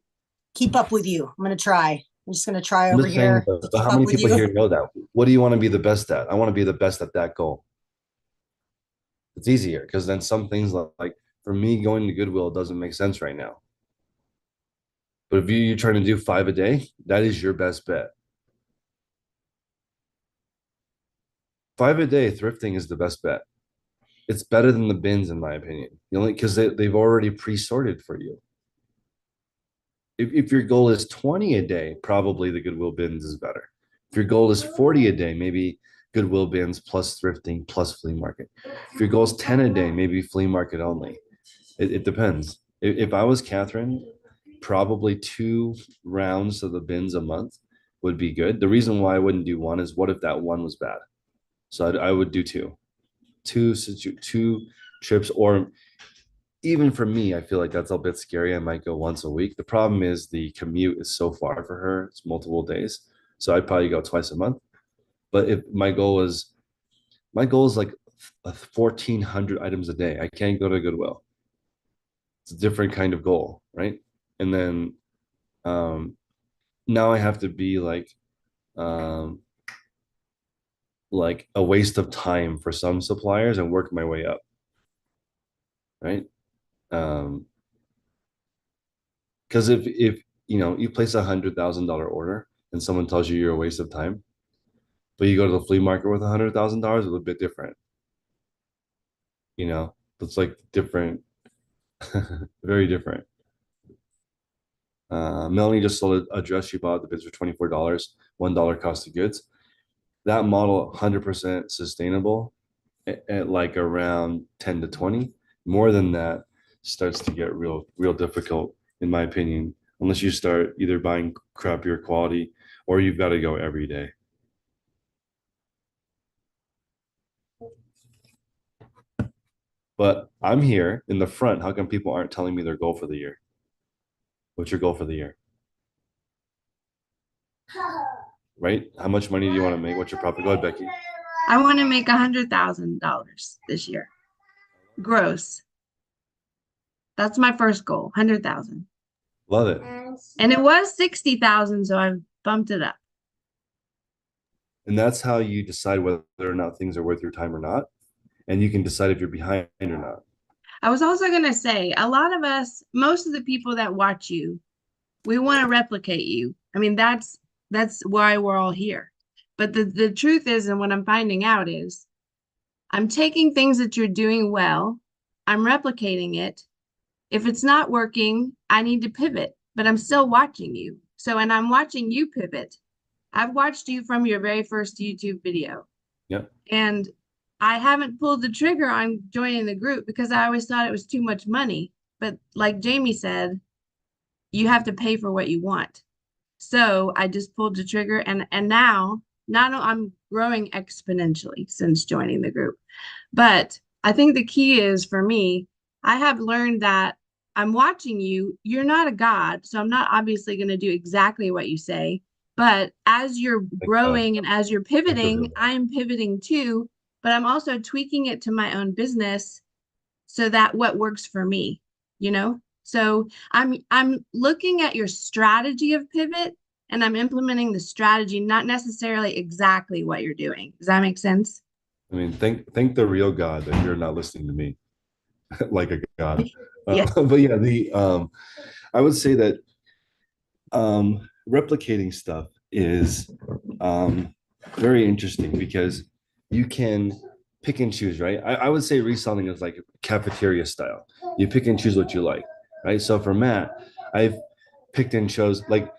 keep up with you. I'm gonna try. I'm just gonna try I'm over just saying, here to but keep how up many with people you. here know that? What do you want to be the best at? I want to be the best at that goal. It's easier because then some things like for me going to Goodwill doesn't make sense right now. But if you're trying to do 5 a day, that is your best bet. 5 a day thrifting is the best bet. It's better than the bins, in my opinion. The only because they've already pre-sorted for you. If your goal is 20 a day, probably the Goodwill bins is better. If your goal is 40 a day, maybe Goodwill bins plus thrifting plus flea market. If your goal is 10 a day, maybe flea market only. It depends. If I was Catherine, probably 2 rounds of the bins a month would be good. The reason why I wouldn't do one is what if that one was bad? So I would do two trips, or even for me, I feel like that's a bit scary. I might go once a week. The problem is the commute is so far for her. It's multiple days. So I'd probably go twice a month. But if my goal is like 1,400 items a day. I can't go to Goodwill. It's a different kind of goal, right? And then um now I have to be um like a waste of time for some suppliers and work my way up, right? Um because if you place $100,000 order and someone tells you you're a waste of time, but you go to the flea market with $100,000, it's a bit different. It's like different, very different. Melanie just sold a dress she bought. The bids were $24, $1 cost of goods. That model 100% sustainable at like around 10 to 20. More than that starts to get real difficult, in my opinion, unless you start either buying crappier quality or you've got to go every day. But I'm here in the front. How come people aren't telling me their goal for the year? What's your goal for the year? Right? How much money do you want to make? What's your profit? Go ahead, Becky. I want to make $100,000 this year. Gross. That's my first goal, 100,000. Love it. And it was 60,000, so I've bumped it up. And that's how you decide whether or not things are worth your time or not. And you can decide if you're behind or not. I was also going to say, a lot of us, most of the people that watch you, we want to replicate you. I mean, that's why we're all here. But the truth is, and what I'm finding out is, I'm taking things that you're doing well, I'm replicating it. If it's not working, I need to pivot, but I'm still watching you. So, and I'm watching you pivot. I've watched you from your very first YouTube video. Yep. And I haven't pulled the trigger on joining the group because I always thought it was too much money. But like Jamie said, you have to pay for what you want. So I just pulled the trigger, and now not only I'm growing exponentially since joining the group. But I think the key is for me, I have learned that I'm watching you. You're not a god, so I'm not obviously going to do exactly what you say. But as you're growing and as you're pivoting, I'm pivoting too. But I'm also tweaking it to my own business so that what works for me, you know? So I'm looking at your strategy of pivot and I'm implementing the strategy, not necessarily exactly what you're doing. Does that make sense? I mean, thank the real God that you're not listening to me like a god. Yeah. But yeah, I would say that replicating stuff is very interesting because you can pick and choose, right? I would say reselling is like cafeteria style. You pick and choose what you like, right? So for Matt, I've picked and chose, like,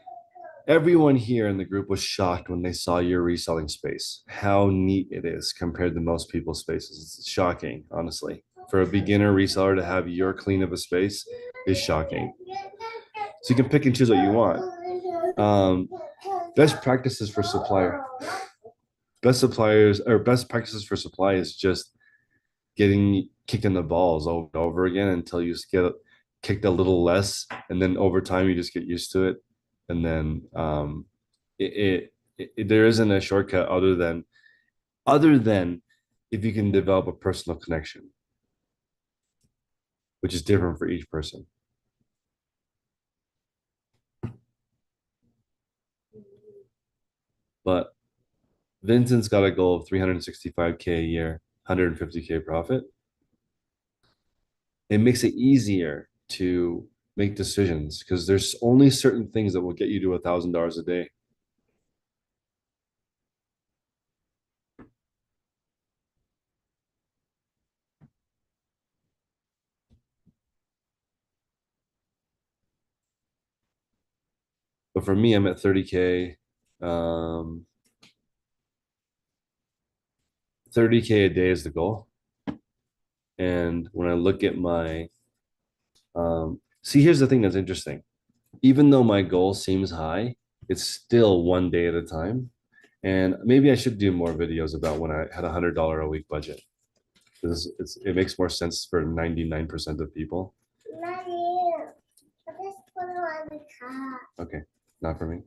everyone here in the group was shocked when they saw your reselling space, how neat it is compared to most people's spaces. It's shocking, honestly. For a beginner reseller to have your clean of a space is shocking. So you can pick and choose what you want. Best practices for supplier. Best practices for supply is just getting kicked in the balls over and over again until you just get kicked a little less, and then over time you just get used to it. And then there isn't a shortcut other than other than if you can develop a personal connection, which is different for each person. But Vincent's got a goal of 365K a year, 150K profit. It makes it easier to make decisions because there's only certain things that will get you to $1,000 a day. But for me, I'm at 30K. 30K a day is the goal. And when I look at my, see, here's the thing that's interesting. Even though my goal seems high, it's still one day at a time. And maybe I should do more videos about when I had $100 a week budget. Because it makes more sense for 99% of people. Okay, not for me.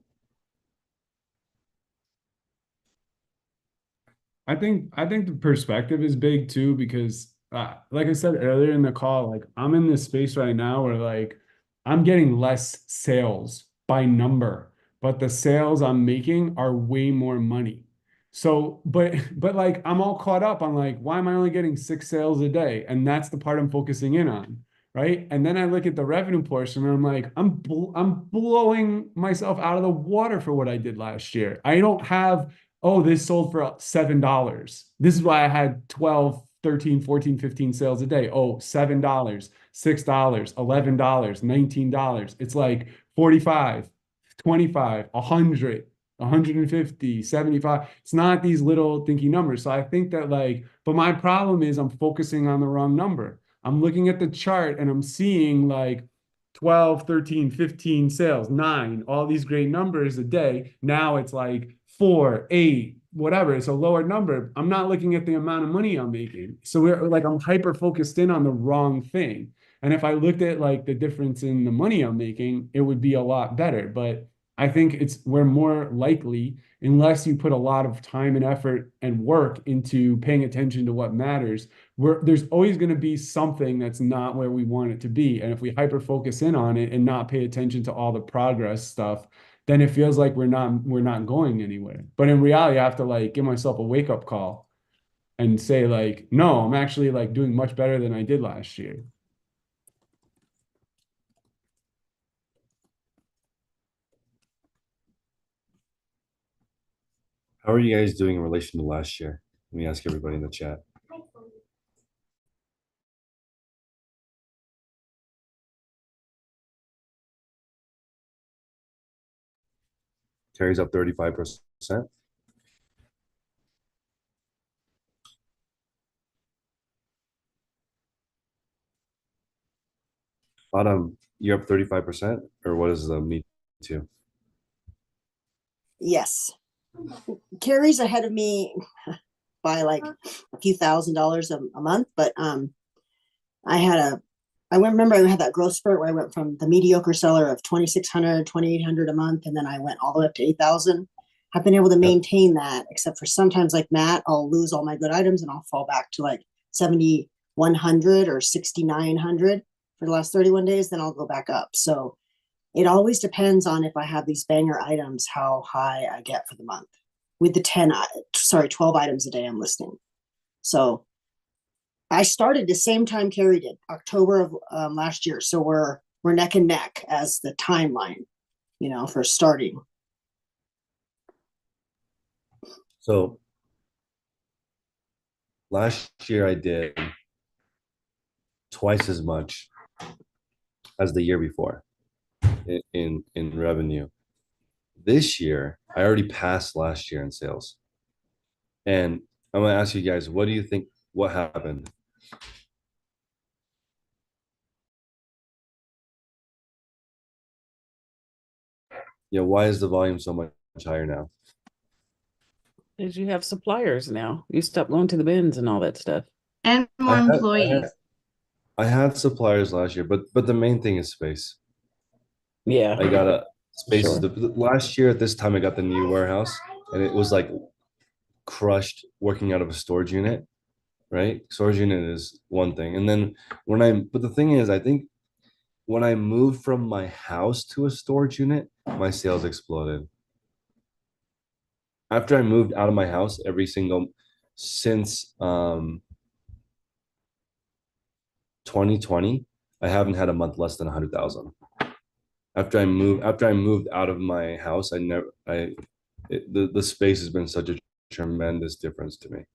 I think the perspective is big too, because like I said earlier in the call, like I'm in this space right now where like I'm getting less sales by number, but the sales I'm making are way more money. So, but like I'm all caught up on like, why am I only getting 6 sales a day? And that's the part I'm focusing in on, right? And then I look at the revenue portion and I'm like, I'm blowing myself out of the water for what I did last year. I don't have, oh, this sold for $7. This is why I had 12, 13, 14, 15 sales a day. Oh, $7, $6, $11, $19. It's like 45, 25, 100, 150, 75. It's not these little thinky numbers. So I think that like, but my problem is I'm focusing on the wrong number. I'm looking at the chart and I'm seeing like 12, 13, 15 sales, 9, all these great numbers a day. Now it's like 4, 8, whatever. It's a lower number. I'm not looking at the amount of money I'm making. So we're like, I'm hyper focused in on the wrong thing. And if I looked at like the difference in the money I'm making, it would be a lot better. But I think we're more likely, unless you put a lot of time and effort and work into paying attention to what matters, there's always going to be something that's not where we want it to be. And if we hyper focus in on it and not pay attention to all the progress stuff, then it feels like we're not going anywhere. But in reality, I have to like give myself a wake up call and say like, no, I'm actually like doing much better than I did last year. How are you guys doing in relation to last year? Let me ask everybody in the chat. Carries up 35%. Autumn, you're up 35%, or what is the me too? Yes. Carrie's ahead of me by like a few $1,000s a month, but I remember I had that growth spurt where I went from the mediocre seller of 2,600, 2,800 a month, and then I went all the way up to 8,000. I've been able to maintain that, except for sometimes like Matt, I'll lose all my good items and I'll fall back to like 7,100 or 6,900 for the last 31 days. Then I'll go back up. So it always depends on if I have these banger items, how high I get for the month with the 12 items a day I'm listing. So I started the same time Carrie did, October of last year. So we're neck and neck as the timeline, for starting. So last year I did twice as much as the year before in revenue. This year, I already passed last year in sales. And I'm gonna ask you guys, what do you think? What happened? Yeah, why is the volume so much higher now? Because you have suppliers now. You stop going to the bins and all that stuff. And more employees. I had suppliers last year, but the main thing is space. Yeah. I got a space. Sure. Last year at this time, I got the new warehouse, and it was like crushed working out of a storage unit, right? Storage unit is one thing. And then but the thing is, I think when I moved from my house to a storage unit, my sales exploded. After I moved out of my house, since 2020, I haven't had a month less than 100,000. After I moved out of my house, the space has been such a tremendous difference to me.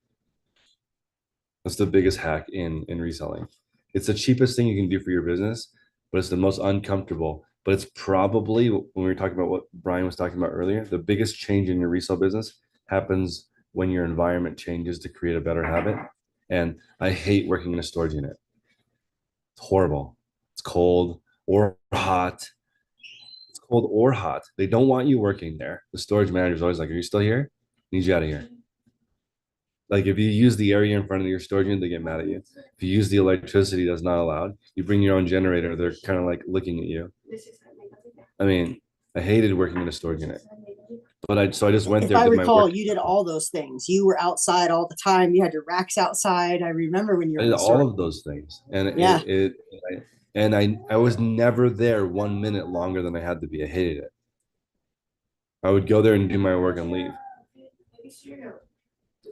That's the biggest hack in reselling. It's the cheapest thing you can do for your business, but it's the most uncomfortable. But it's probably, when we were talking about what Brian was talking about earlier, the biggest change in your resale business happens when your environment changes to create a better habit. And I hate working in a storage unit. It's horrible. It's cold or hot. It's cold or hot. They don't want you working there. The storage manager is always like, "Are you still here? Need you out of here." Like if you use the area in front of your storage unit, they get mad at you. If you use the electricity that's not allowed, you bring your own generator, they're kind of like looking at you. I mean, I hated working in a storage unit. But I just went If there, I did my recall, work. you did all those things. You were outside all the time. You had your racks outside. I remember when you I were in did the store. all of those things. And Yeah. I was never there 1 minute longer than I had to be. I hated it. I would go there and do my work and leave.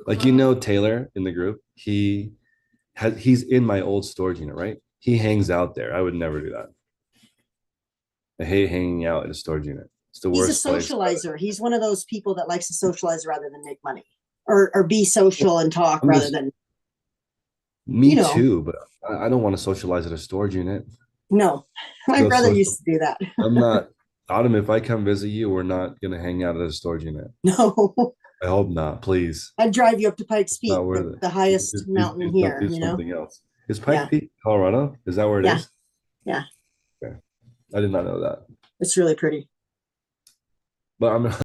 Like, Taylor in the group, he's in my old storage unit, right? He hangs out there. I would never do that. I hate hanging out in a storage unit. It's the He's a worst place. socializer. He's one of those people that likes to socialize rather than make money, or be social and talk I'm rather just- than. Me know. too, but I don't want to socialize at a storage unit. No, my No brother social. used to do that. I'm not, Autumn, if I come visit you, we're not gonna hang out at a storage unit. No, I hope not, please. I'd drive you up to Pikes Peak, Not worth it. the highest Just mountain do here. something else. Is Pike Yeah. Peak Colorado? Is that where it Yeah. is? Yeah. Okay. I did not know that. It's really pretty. But I'm